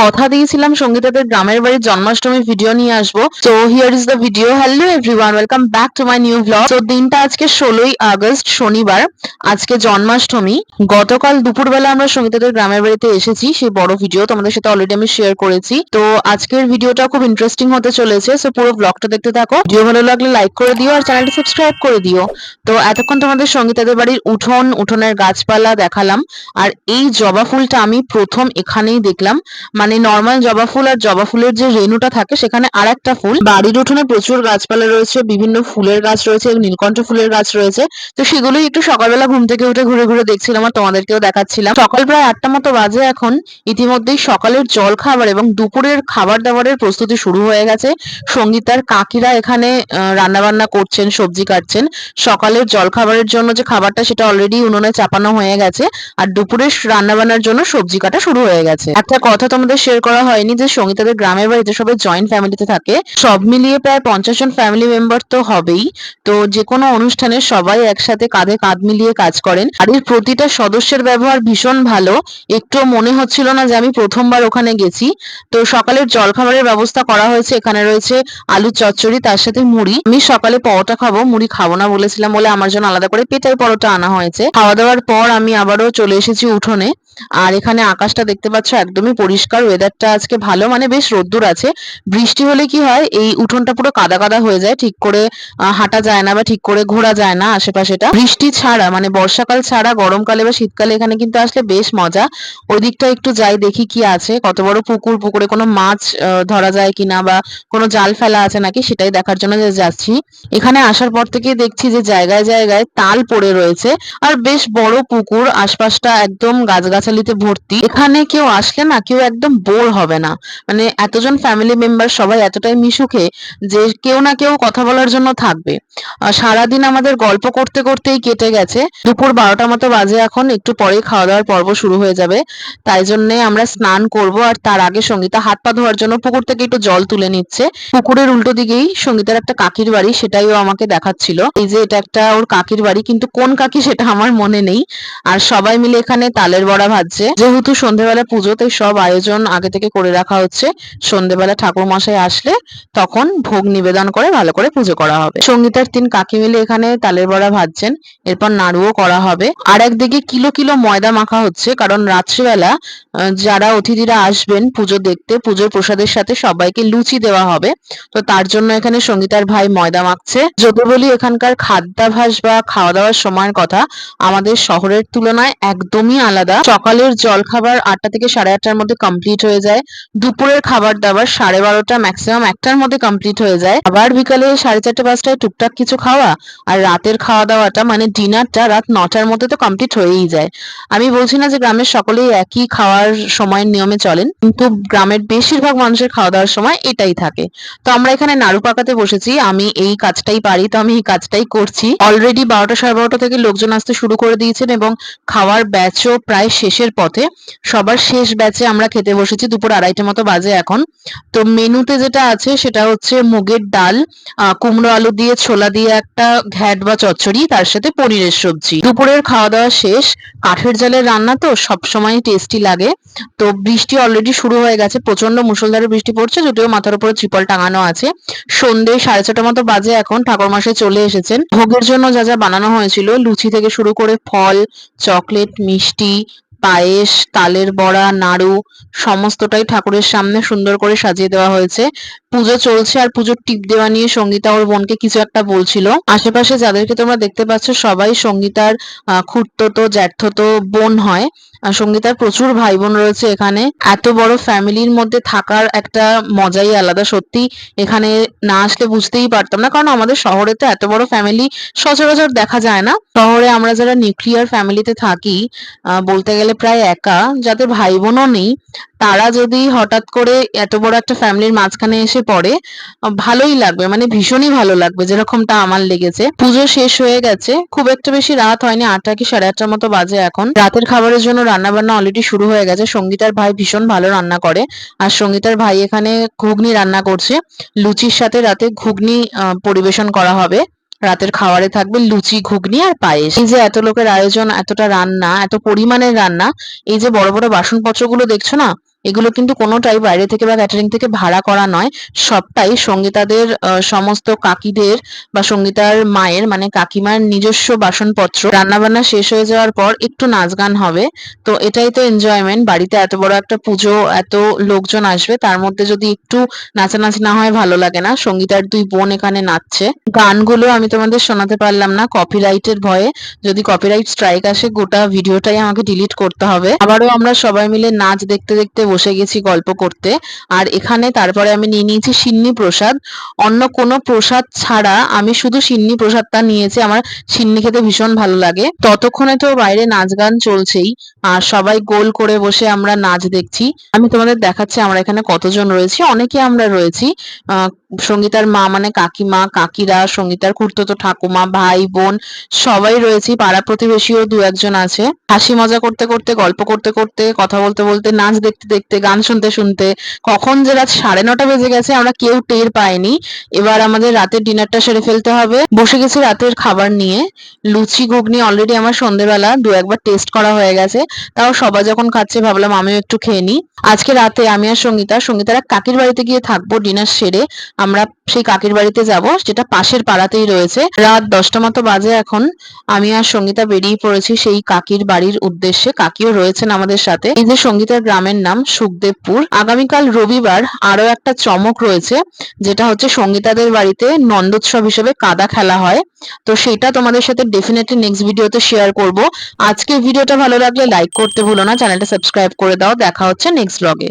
কথা দিয়েছিলাম সঙ্গীতাদের গ্রামের বাড়ির জন্মাষ্টমী ভিডিও নিয়ে আসবো। তো here is the video. Hello everyone, welcome back to my new blog. তো দিনটা আজকে 16ই আগস্ট, শনিবার। আজকে জন্মাষ্টমী। গতকাল দুপুরবেলা আমরা সঙ্গীতাদের গ্রামের বাড়িতে এসেছি, সেই বড় ভিডিও তোমাদের সাথে অলরেডি আমি শেয়ার করেছি। তো আজকের ভিডিওটা খুব ইন্টারেস্টিং হতে চলেছে, সো পুরো ব্লগটা দেখতে থাকো। ভিডিও ভালো লাগলে লাইক করে দিও আর চ্যানেলটা সাবস্ক্রাইব করে দিও। তো এতক্ষণ তোমাদের সঙ্গীতাদের বাড়ির উঠোনের গাছপালা দেখালাম। আর এই জবা ফুলটা আমি প্রথম এখানেই দেখলাম। মানে নর্মাল জবা ফুল আর জবা ফুলের যে রেণুটা থাকে সেখানে আর একটা ফুল। বাড়ির উঠোনে প্রচুর গাছপালা রয়েছে, বিভিন্ন ফুলের গাছ রয়েছে, নীলকণ্ঠ ফুলের গাছ রয়েছে। তো সেগুলোই একটু সকালবেলা ঘুম থেকে উঠে ঘুরে ঘুরে দেখছিলাম আর তোমাদেরকেও দেখাচ্ছিলাম। সকাল প্রায় 8টা মতো বাজে এখন। ইতিমধ্যেই সকালের জল খাবার এবং দুপুরের খাবার দাবারের প্রস্তুতি শুরু হয়ে গেছে। সঙ্গীতার কাকিরা এখানে রান্না বান্না করছেন, সবজি কাটছেন। সকালের জল খাবারের জন্য যে খাবারটা সেটা অলরেডি উনুনে চাপানো হয়ে গেছে। আর দুপুরের রান্না বান্নার জন্য সবজি কাটা শুরু হয়ে গেছে। একটা কথা তোমাদের শেয়ার করা হয়নি যে সঙ্গীতাদের গ্রামের বাড়িতে সবাই জয়েন্ট ফ্যামিলিতে থাকে। সব মিলিয়ে প্রায় 50 জন ফ্যামিলি মেম্বার তো হবেই। তো যে কোনো অনুষ্ঠানে সবাই একসাথে কাঁধে কাঁধ মিলিয়ে কাজ করেন। বাড়ির প্রতিটা সদস্যের ব্যবহার ভীষণ ভালো। একটু মনে হচ্ছিল না যে আমি প্রথমবার ওখানে গেছি। তো সকালের জলখাবারের ব্যবস্থা করা হয়েছে। এখানে রয়েছে আলুর চচ্চড়ি, তার সাথে মুড়ি। আমি সকালে পরোটা খাবো, মুড়ি খাবো না বলেছিলাম বলে আমার জন্য আলাদা করে পেটাই পরোটা আনা হয়েছে। খাওয়া দাওয়ার পর আমি আবারও চলে এসেছি উঠোনে। আর এখানে আকাশটা দেখতে পাচ্ছ একদমই পরিষ্কার, ওয়েদারটা আজকে ভালো, মানে বেশ রোদ্দুর আছে। বৃষ্টি হলে কি হয়, এই উঠোনটা পুরো কাদা কাদা হয়ে যায়, ঠিক করে হাঁটা যায় না বা ঠিক করে ঘোরা যায় না আশেপাশেটা। বৃষ্টি ছাড়া মানে বর্ষাকাল ছাড়া গরমকালে বা শীতকালে এখানে কিন্তু আসলে বেশ মজা। ওই দিকটা একটু যাই, দেখি কি আছে, কত বড় পুকুর, পুকুরে কোনো মাছ ধরা যায় কিনা বা কোনো জাল ফেলা আছে নাকি সেটাই দেখার জন্য যাচ্ছি। এখানে আসার পর থেকেই দেখছি যে জায়গায় জায়গায় তাল পড়ে রয়েছে। আর বেশ বড় পুকুর, আশপাশটা একদম গাছগাছালিতে ভর্তি। এখানে কেউ আসলে না কেউ একদম বোর হবে না। মানে এতজন ফ্যামিলি মেম্বার সবাই এতটাই মিশুকে যে কেউ না কেউ কথা বলার জন্য থাকবে। সারাদিন আমাদের গল্প করতে করতেই কেটে গেছে। দুপুর 12টা মতো বাজে এখন, একটু পরেই খাওয়া দাওয়ার পর্ব শুরু হয়ে যাবে। তাই জন্য আমরা স্নান করব, আর তার আগে সঙ্গীতা হাত পা ধোয়ার জন্য পুকুর থেকে একটু জল তুলে নিচ্ছে। পুকুরের উল্টো দিকেই সঙ্গীতার একটা কাকির বাড়ি, সেটাই ও আমাকে দেখাচ্ছিল। এই যে এটা একটা ওর কাকির বাড়ি, কিন্তু কোন কাকি সেটা আমার মনে নেই। আর সবাই মিলে এখানে তালের বড়া ভাজছে। যেহেতু সন্ধ্যেবেলা পুজো, তাই সব আয়োজন আগে থেকে করে রাখা হচ্ছে। সন্ধ্যেবেলা ঠাকুর মশাই আসলে তখন ভোগ নিবেদন করে ভালো করে পুজো করা হবে। সঙ্গীতার 3 কাকি মিলে এখানে তালের বড়া ভাজছেন। এরপর নাড়ুও করা হবে। আর একদিকে কিলো কিলো ময়দা মাখা হচ্ছে, কারণ রাত্রিবেলা যারা অতিথিরা আসবেন পুজো দেখতে, পুজোর প্রসাদের সাথে সবাইকে লুচি দেওয়া হবে। তো তার জন্য এখানে সঙ্গীতার ভাই ময়দা মাখছে। যদি বলি এখানকার খাদ্যাভ্যাস বা খাওয়া দাওয়ার সময়ের কথা, আমাদের শহরের তুলনায় একদমই আলাদা। সকালের জলখাবার 8টা থেকে 8:30টার মধ্যে কমপ্লিট হয়ে যায়। দুপুরের খাবার দাবার 12:30 ম্যাক্সিমাম 1টার মধ্যে কমপ্লিট হয়ে যায়। আবার বিকালে 4:30-5টায় টুকটাক কিছু খাওয়া। আর রাতের খাওয়া দাওয়াটা মানে ডিনারটা রাত 9টার মধ্যে তো কমপ্লিট হয়েই যায়। আমি বলছি না যে গ্রামের সকলেই একই খাওয়ার সময়ের নিয়মে চলেন, কিন্তু গ্রামের বেশিরভাগ মানুষের খাওয়া দাওয়ার সময় এটাই থাকে। তো আমরা এখানে নাড়ু পাকাতে বসেছি। আমি এই কাজটাই পারি, তো আমি এই কাজটাই করছি। অলরেডি 12টা 12:30 থেকে লোকজন আসতে শুরু করে দিয়েছেন এবং খাওয়ার ব্যাচও প্রায় শেষের পথে। সবার শেষ ব্যাচে আমরা খেতে বসেছি। দুপুর 2:30 মতো বাজে এখন। তো মেনুতে যেটা আছে সেটা হচ্ছে মুগের ডাল, কুমড়ো আলু দিয়ে ছোলা দিয়ে একটা ঘ্যাট বা চচ্চড়ি, তার সাথে পনিরের সবজি। দুপুরের খাওয়া দাওয়া শেষ। কাঠের জালের রান্না তো সবসময় টেস্টি লাগে। তো বৃষ্টি অলরেডি শুরু হয়ে গেছে, প্রচন্ড মুষলধারে বৃষ্টি পড়ছে, যদিও মাথার উপরে ত্রিপল টাঙানো আছে। সন্ধ্যে 6:30 মতো বাজে এখন, ঠাকুরমশাই চলে এসেছেন। ভোগের জন্য যা যা বানানো হয়েছিল, লুচি থেকে শুরু করে ফল, চকলেট, মিষ্টি, পায়েস, তালের বড়া, নাড়ু, সমস্তটাই ঠাকুরের সামনে সুন্দর করে সাজিয়ে দেওয়া হয়েছে। পুজো চলছে আর পুজোর টিপ দেওয়া নিয়ে সঙ্গীতা ওর বোনকে কিছু একটা বলছিল। আশেপাশে যাদেরকে তোমরা দেখতে পাচ্ছ সবাই সঙ্গীতার খুড়তুতো জ্যাঠতুতো বোন হয়। সঙ্গীতার প্রচুর ভাই বোন রয়েছে এখানে। এত বড় ফ্যামিলির মধ্যে থাকার একটা মজাই আলাদা। সত্যি এখানে না আসলে বুঝতেই পারতাম না, কারণ আমাদের শহরে তো এত বড় ফ্যামিলি সচরাচর দেখা যায় না। শহরে আমরা যারা নিউক্লিয়ার ফ্যামিলিতে থাকি, বলতে গেলে প্রায় একা, যাদের ভাই বোনও নেই, তারা যদি হঠাৎ করে এত বড় একটা ফ্যামিলির মাঝখানে এসে পড়ে, ভালোই লাগবে, মানে ভীষণই ভালো লাগবে, যেরকমটা আমার লেগেছে। পুজো শেষ হয়ে গেছে, খুব একটা বেশি রাত হয়নি, 8টা কি 8:30টার মতো বাজে এখন। রাতের খাবারের জন্য রান্না বান্না অলরেডি শুরু হয়ে গেছে। সঙ্গীতার ভাই ভীষণ ভালো রান্না করে। আর সঙ্গীতার ভাই এখানে ঘুগনি রান্না করছে। লুচির সাথে রাতে ঘুগনি পরিবেশন করা হবে। রাতের খাবারে থাকবে লুচি, ঘুগনি আর পায়েস। এই যে এত লোকের আয়োজন, এতটা রান্না, এত পরিমাণের রান্না, এই যে বড় বড় বাসনপত্রগুলো দেখছো না, এগুলো কিন্তু কোনোটাই বাইরে থেকে বা ক্যাটারিং থেকে ভাড়া করা নয়, সবটাই সঙ্গীতাদের সমস্ত কাকিদের বা সঙ্গীতার মায়ের মানে কাকিমার নিজস্ব বাসনপত্র। রান্নাবান্না শেষ হয়ে যাওয়ার পর একটু নাচ গান হবে, তো এটাই তো এনজয়মেন্ট। বাড়িতে এত বড় একটা পুজো, এত লোকজন আসবে, তার মধ্যে যদি একটু নাচানাচি না হয় ভালো লাগে না। সঙ্গীতার দুই বোন এখানে নাচছে। গানগুলো আমি তোমাদের শোনাতে পারলাম না কপিরাইটের ভয়ে, যদি কপিরাইট স্ট্রাইক আসে গোটা ভিডিওটাই আমাকে ডিলিট করতে হবে। আবারও আমরা সবাই মিলে নাচ দেখতে দেখতে বসে গেছি গল্প করতে। আর এখানে তারপরে আমি নিয়ে নিয়েছি সিন্নি প্রসাদ। অন্য কোনো প্রসাদ ছাড়া আমি শুধু সিন্নি প্রসাদটা নিয়েছি, আমার সিন্নি খেতে ভীষণ ভালো লাগে। ততক্ষণে তো বাইরে নাচ গান চলছেই, আর সবাই গোল করে বসে আমরা নাচ দেখছি। আমি তোমাদের দেখাচ্ছি আমরা এখানে কতজন রয়েছি। অনেকে আমরা রয়েছি। আহ সঙ্গীতার মা মানে কাকিমা, কাকিরা, সঙ্গীতার খুড়তুতো ঠাকুমা, ভাই বোন সবাই রয়েছি। পাড়া প্রতিবেশীও দু একজন আছে। হাসি মজা করতে করতে, গল্প করতে করতে, কথা বলতে বলতে, নাচ দেখতে দেখতে, গান শুনতে শুনতে কখন যে রাত 9:30 বেজে গেছে আমরা কেউ টের পাইনি। এবার আমাদের রাতের ডিনারটা সেরে ফেলতে হবে। বসে গেছি রাতের খাবার নিয়ে। লুচি ঘুগনি অলরেডি আমার সন্ধ্যেবেলা দু একবার টেস্ট করা হয়ে গেছে, তাও সবাই যখন খাচ্ছে ভাবলাম আমিও একটু খেয়ে নিই। আজকে রাতে আমি আর সঙ্গীতার এক কাকির বাড়িতে গিয়ে থাকবো। ডিনার সেরে আমরা সেই কাকির বাড়িতে যাব, যেটা পাশের পাড়াতেই রয়েছে। রাত 10টা মতো বাজে এখন। আমি আর সঙ্গীতা বেরিয়ে পড়েছি সেই কাকির বাড়ির উদ্দেশ্যে। কাকিও রয়েছেন আমাদের সাথে। এই যে সঙ্গীতার গ্রামের নাম সুখদেবপুর। আগামীকাল রবিবার আরো একটা চমক রয়েছে, যেটা হচ্ছে সঙ্গীতাদের বাড়িতে নন্দোৎসব হিসেবে কাদা খেলা হয়। তো সেটা তোমাদের সাথে ডেফিনেটলি নেক্সট ভিডিওতে শেয়ার করব। আজকের ভিডিওটা ভালো লাগলে লাইক করতে ভুলো না, চ্যানেলটা সাবস্ক্রাইব করে দাও। দেখা হচ্ছে নেক্সট ব্লগে।